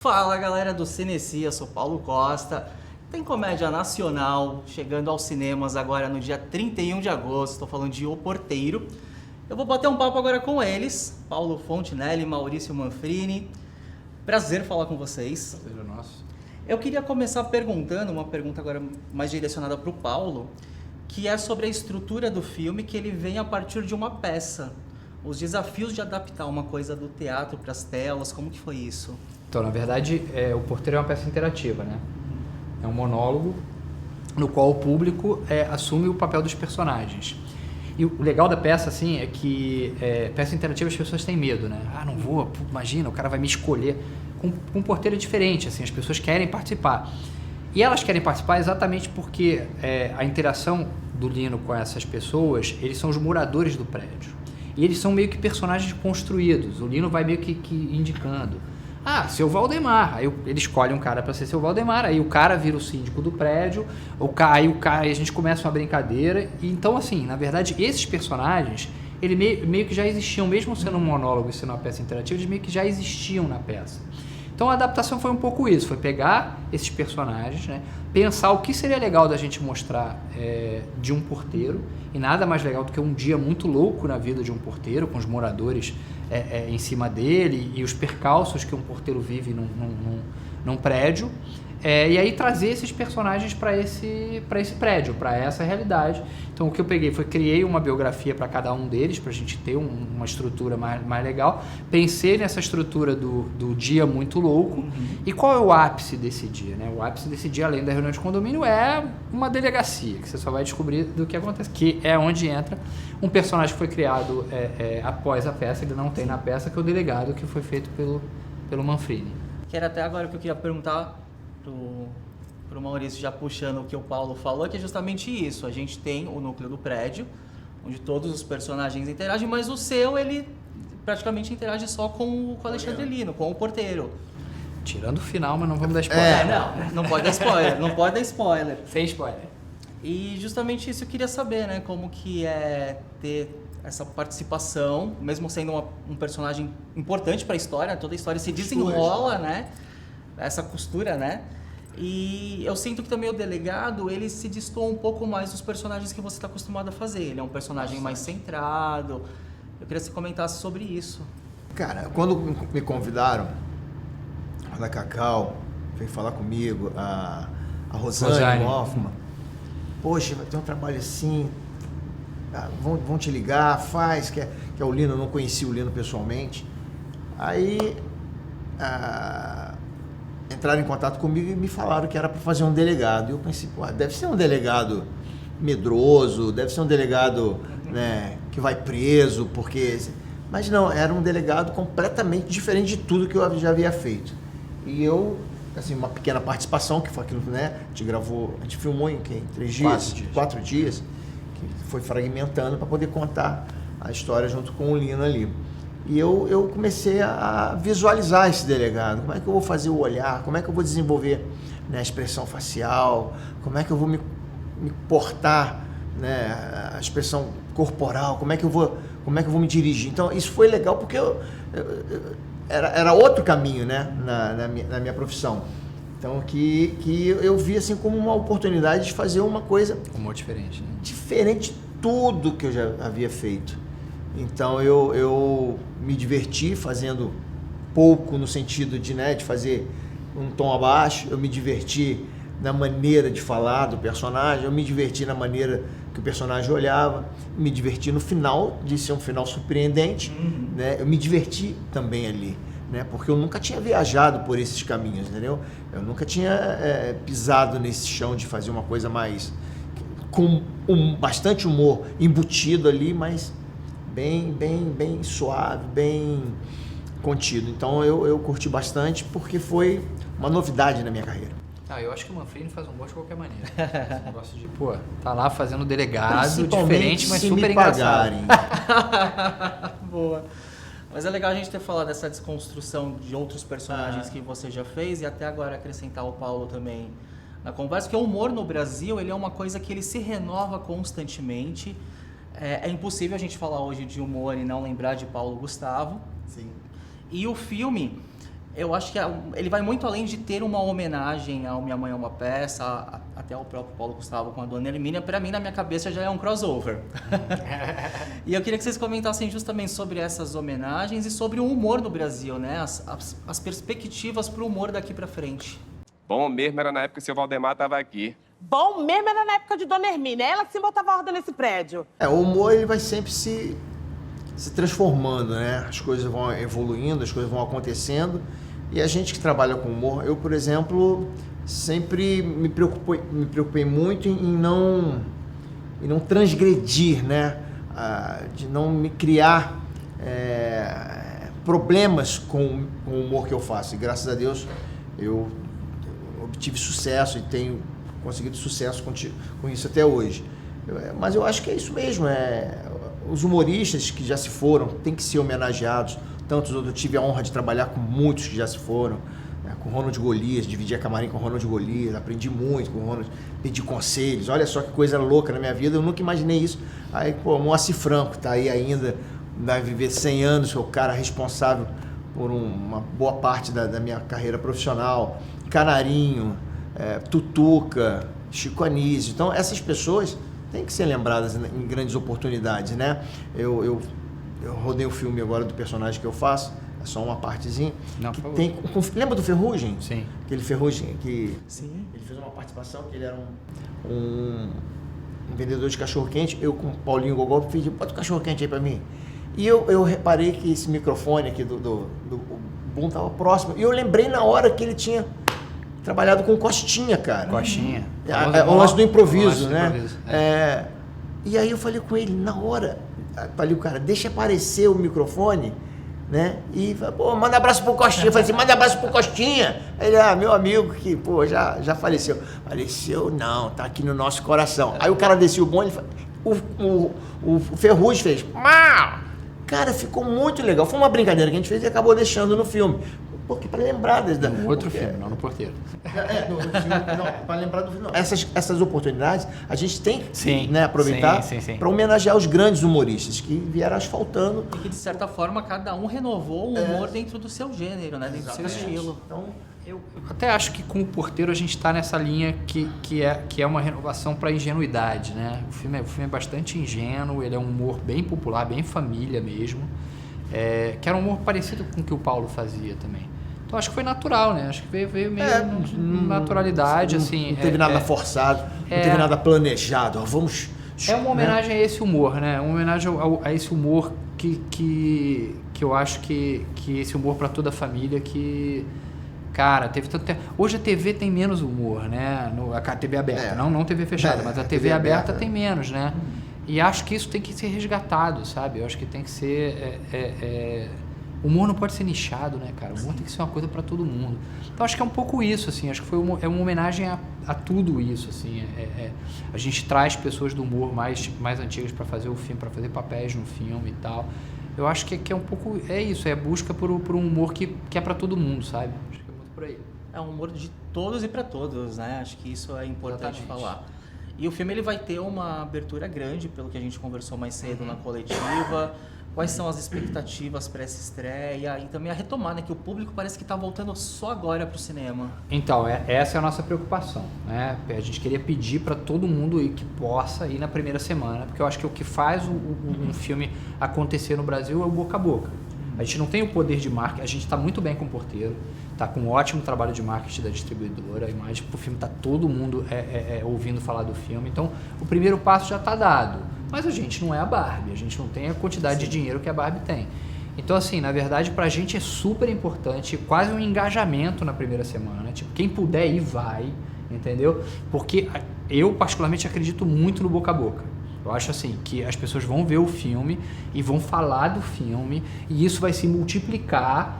Fala galera do Cinecia, sou Paulo Costa. Tem comédia nacional chegando aos cinemas agora no dia 31 de agosto. Estou falando de O Porteiro. Eu vou bater um papo agora com eles, Paulo Fontinelli e Maurício Manfrini. Prazer falar com vocês. Prazer nosso. Eu queria começar perguntando, uma pergunta agora mais direcionada para o Paulo, que é sobre a estrutura do filme, que ele vem a partir de uma peça. Os desafios de adaptar uma coisa do teatro para as telas, como que foi isso? Então, na verdade, O Porteiro é uma peça interativa, né? É um monólogo no qual o público assume o papel dos personagens. E o legal da peça, assim, é que peça interativa as pessoas têm medo, né? Ah, não vou, imagina, o cara vai me escolher. Com um porteiro é diferente, assim, as pessoas querem participar. E elas querem participar exatamente porque a interação do Lino com essas pessoas, eles são os moradores do prédio. E eles são meio que personagens construídos. O Lino vai meio que indicando. Ah, seu Valdemar. Aí ele escolhe um cara para ser seu Valdemar, aí o cara vira o síndico do prédio, aí a gente começa uma brincadeira. E então, assim, na verdade, esses personagens, eles meio que já existiam, mesmo sendo um monólogo e sendo uma peça interativa, eles meio que já existiam na peça. Então a adaptação foi um pouco isso, foi pegar esses personagens, né, pensar o que seria legal da gente mostrar de um porteiro, e nada mais legal do que um dia muito louco na vida de um porteiro, com os moradores em cima dele e os percalços que um porteiro vive num prédio, e aí trazer esses personagens para esse prédio, para essa realidade. Então o que eu peguei foi, criei uma biografia para cada um deles, para a gente ter uma estrutura mais legal. Pensei nessa estrutura do dia muito louco. E qual é o ápice desse dia, né? O ápice desse dia, além da reunião de condomínio, é uma delegacia, que você só vai descobrir do que acontece, que é onde entra um personagem que foi criado após a peça, ele não tem na peça, que é o delegado, que foi feito pelo Manfrini. Que era até agora que eu queria perguntar pro Maurício, já puxando o que o Paulo falou, que é justamente isso. A gente tem o núcleo do prédio, onde todos os personagens interagem, mas o seu, ele praticamente interage só com o Alexandre Lino, com o porteiro. Tirando o final, mas não vamos dar spoiler. Não pode dar spoiler, não pode dar spoiler. Sem spoiler. E justamente isso eu queria saber, né? Como que é ter essa participação, mesmo sendo um personagem importante para a história, toda a história se desenrola, né? Essa costura, né? E eu sinto que também o delegado, ele se destoa um pouco mais dos personagens que você está acostumado a fazer. Ele é um personagem mais centrado. Eu queria que você comentasse sobre isso. Cara, quando me convidaram, a Cacau veio falar comigo, a Rosane Hoffman, poxa, vai ter um trabalho assim, vão te ligar, faz, que é o Lino, eu não conhecia o Lino pessoalmente. Aí entraram em contato comigo e me falaram que era para fazer um delegado. E eu pensei, pô, deve ser um delegado medroso, deve ser um delegado, né, que vai preso, porque... Mas não, era um delegado completamente diferente de tudo que eu já havia feito. E eu, assim, uma pequena participação, que foi aquilo, né, a gente filmou em 3 dias? 4 dias, que foi fragmentando para poder contar a história junto com o Lino ali. E eu comecei a visualizar esse delegado, como é que eu vou fazer o olhar, como é que eu vou desenvolver, né, a expressão facial, como é que eu vou me portar, né, a expressão corporal, como é que eu vou me dirigir. Então isso foi legal porque era outro caminho, né, na minha profissão. Então que eu vi assim como uma oportunidade de fazer uma coisa diferente, né? Diferente de tudo que eu já havia feito. Então eu me diverti fazendo pouco no sentido de fazer um tom abaixo, eu me diverti na maneira de falar do personagem, eu me diverti na maneira que o personagem olhava, me diverti no final, de ser um final surpreendente, né? Eu me diverti também ali, né? Porque eu nunca tinha viajado por esses caminhos, entendeu? Eu nunca tinha pisado nesse chão de fazer uma coisa mais com bastante humor embutido ali, mas bem suave, bem contido. Então eu curti bastante porque foi uma novidade na minha carreira. Eu acho que o Manfrini faz um humor de qualquer maneira. Esse negócio de, tá lá fazendo delegado, diferente, mas super engraçado. Boa. Mas é legal a gente ter falado dessa desconstrução de outros personagens que você já fez e até agora acrescentar o Paulo também na conversa, porque o humor no Brasil, ele é uma coisa que ele se renova constantemente. É impossível a gente falar hoje de humor e não lembrar de Paulo Gustavo. Sim. E o filme, Eu acho que ele vai muito além de ter uma homenagem ao Minha Mãe é uma Peça, até o próprio Paulo Gustavo com a Dona Hermínia. Para mim, na minha cabeça, já é um crossover. E eu queria que vocês comentassem justamente sobre essas homenagens e sobre o humor no Brasil, né? As perspectivas para o humor daqui para frente. Bom mesmo era na época que o seu Valdemar estava aqui. Bom mesmo era na época de Dona Hermínia. Ela que se botava ordem nesse prédio. O humor ele vai sempre se transformando, né? As coisas vão evoluindo, as coisas vão acontecendo. E a gente que trabalha com humor, eu, por exemplo, sempre me preocupei muito em não transgredir, né? De não me criar problemas com o humor que eu faço. E graças a Deus eu obtive sucesso e tenho conseguido sucesso com isso até hoje. Mas eu acho que é isso mesmo. Os humoristas que já se foram têm que ser homenageados. Tantos outros, eu tive a honra de trabalhar com muitos que já se foram, né? Com Ronald Golias, dividi a camarim com Ronald Golias, aprendi muito com o Ronald, pedi conselhos, olha só que coisa louca na minha vida, eu nunca imaginei isso. Aí, Moacir Franco tá aí ainda, vai viver 100 anos, é o cara responsável por uma boa parte da minha carreira profissional, Canarinho, Tutuca, Chico Anísio. Então, essas pessoas têm que ser lembradas em grandes oportunidades, né? Eu rodei o filme agora do personagem que eu faço, é só uma partezinha. Não, que tem, lembra do Ferrugem? Sim. Aquele Ferrugem que Sim. ele fez uma participação que ele era um vendedor de cachorro-quente. Eu com o Paulinho Gogol pedi, bota o cachorro-quente aí pra mim. E eu reparei que esse microfone aqui do boom tava próximo. E eu lembrei na hora que ele tinha trabalhado com Costinha, cara. Costinha. O lance do improviso, né? Improviso, E aí eu falei com ele, na hora, falei, cara, deixa aparecer o microfone, né? E falei, pô, manda abraço pro Costinha. Eu falei assim, manda abraço pro Costinha. Ele, meu amigo que, pô, já faleceu. Faleceu não, tá aqui no nosso coração. Aí o cara desceu o bonde, o Ferrugem fez, mau! Cara, ficou muito legal. Foi uma brincadeira que a gente fez e acabou deixando no filme. Porque para lembrar No outro filme, não no Porteiro. No filme, não, para lembrar do filme. Não. Essas oportunidades a gente tem que aproveitar para homenagear os grandes humoristas que vieram asfaltando. E que, de certa forma, cada um renovou o humor dentro do seu gênero, né? Dentro do seu estilo. Então, eu até acho que com o Porteiro a gente está nessa linha que é uma renovação para a ingenuidade, né? O filme é bastante ingênuo, ele é um humor bem popular, bem família mesmo, que era um humor parecido com o que o Paulo fazia também. Então acho que foi natural, né? Acho que veio meio naturalidade, assim. Não teve nada forçado, não teve nada planejado. Vamos... É uma homenagem a esse humor, né? Uma homenagem a esse humor que eu acho que esse humor para toda a família que... Cara, teve tanto tempo. Hoje a TV tem menos humor, né? A TV aberta, não TV fechada, mas a TV aberta tem menos, né? E acho que isso tem que ser resgatado, sabe? Eu acho que tem que ser... O humor não pode ser nichado, né, cara? O humor tem que ser uma coisa para todo mundo. Então acho que é um pouco isso, assim. Acho que é uma homenagem a tudo isso, assim. A gente traz pessoas do humor mais antigas para fazer o filme, para fazer papéis no filme e tal. Eu acho que é um pouco... É isso, é a busca por um humor que é para todo mundo, sabe? Acho que é muito por aí. É um humor de todos e para todos, né? Acho que isso é importante falar. E o filme ele vai ter uma abertura grande, pelo que a gente conversou mais cedo na coletiva. Quais são as expectativas para essa estreia e também a retomada, que o público parece que está voltando só agora para o cinema. Então, essa é a nossa preocupação, né? A gente queria pedir para todo mundo que possa ir na primeira semana, porque eu acho que o que faz um filme acontecer no Brasil é o boca a boca. A gente não tem o poder de marketing, a gente está muito bem com o Porteiro, está com um ótimo trabalho de marketing da distribuidora, a imagem pro filme está todo mundo ouvindo falar do filme, então o primeiro passo já está dado. Mas a gente não é a Barbie, a gente não tem a quantidade de dinheiro que a Barbie tem. Então, assim, na verdade, pra gente é super importante, quase um engajamento na primeira semana. Tipo, quem puder ir, vai, entendeu? Porque eu, particularmente, acredito muito no boca a boca. Eu acho, assim, que as pessoas vão ver o filme e vão falar do filme e isso vai se multiplicar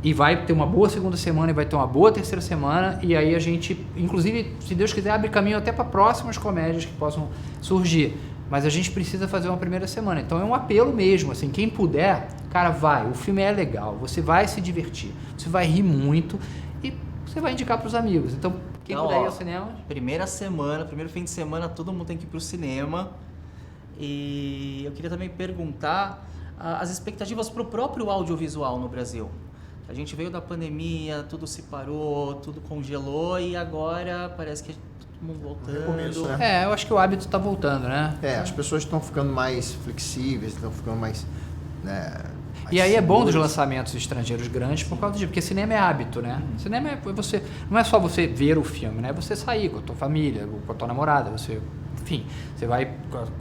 e vai ter uma boa segunda semana e vai ter uma boa terceira semana e aí a gente, inclusive, se Deus quiser, abre caminho até para próximas comédias que possam surgir. Mas a gente precisa fazer uma primeira semana. Então é um apelo mesmo, assim, quem puder, cara, vai. O filme é legal, você vai se divertir, você vai rir muito e você vai indicar para os amigos. Então, quem puder ir ao cinema... Primeiro fim de semana, todo mundo tem que ir para o cinema. E eu queria também perguntar as expectativas para o próprio audiovisual no Brasil. A gente veio da pandemia, tudo se parou, tudo congelou e agora parece que todo mundo voltando. Recomeço, né? Eu acho que o hábito está voltando, né? As pessoas estão ficando mais flexíveis, estão ficando mais... Né, mais E aí é bom dos seguras. lançamentos estrangeiros grandes por causa disso, porque cinema é hábito, né? Cinema é você, não é só você ver o filme, né? É você sair com a tua família, com a tua namorada, enfim, você vai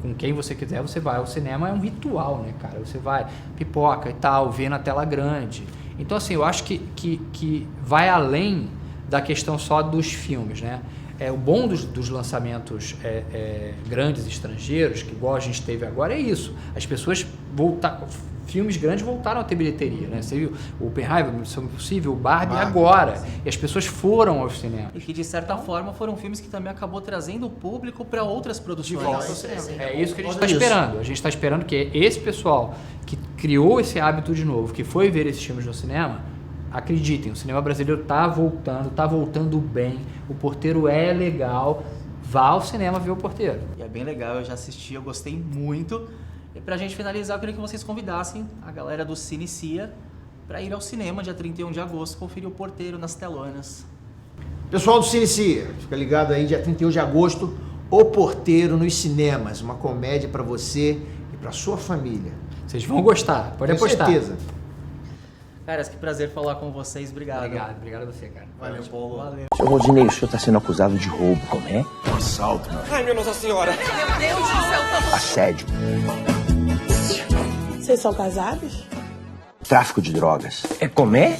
com quem você quiser, você vai. O cinema é um ritual, né, cara? Você vai, pipoca e tal, vê na tela grande. Então, assim, eu acho que vai além da questão só dos filmes, né? O bom dos lançamentos grandes estrangeiros, que igual a gente teve agora, é isso. As pessoas filmes grandes voltaram a ter bilheteria, né? Você viu o Oppenheimer, Missão Impossível, o Barbie agora. E as pessoas foram aos cinemas. E que, de certa forma, foram filmes que também acabou trazendo o público para outras produções. De volta ao cinema. É isso que a gente Olha está isso. esperando. A gente está esperando que esse pessoal que criou esse hábito de novo, que foi ver esses filmes no cinema, acreditem, o cinema brasileiro está voltando bem, o Porteiro é legal, vá ao cinema ver o Porteiro. E é bem legal, eu já assisti, eu gostei muito. E pra gente finalizar, eu queria que vocês convidassem a galera do Cinecia para ir ao cinema dia 31 de agosto, conferir o Porteiro nas telonas. Pessoal do Cinecia, fica ligado aí, dia 31 de agosto, O Porteiro nos cinemas. Uma comédia para você e para sua família. Vocês vão gostar, pode Com apostar. certeza. Caras, que prazer falar com vocês, obrigado. Obrigado a você, cara. Valeu, Paulo. Valeu. Seu Rodinei, o senhor está sendo acusado de roubo, como é? Ai, minha Nossa Senhora! Assédio, Vocês são casados? tráfico de drogas. É comer?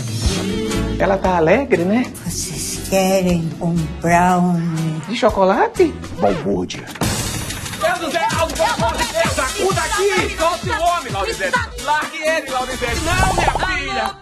Ela tá alegre, né? Vocês querem um brownie? De chocolate? Balbúrdia. Meu Deus do céu! Sacuda aqui! Solte o homem, Laudizete! Largue ele, Laudizete! Não, minha filha!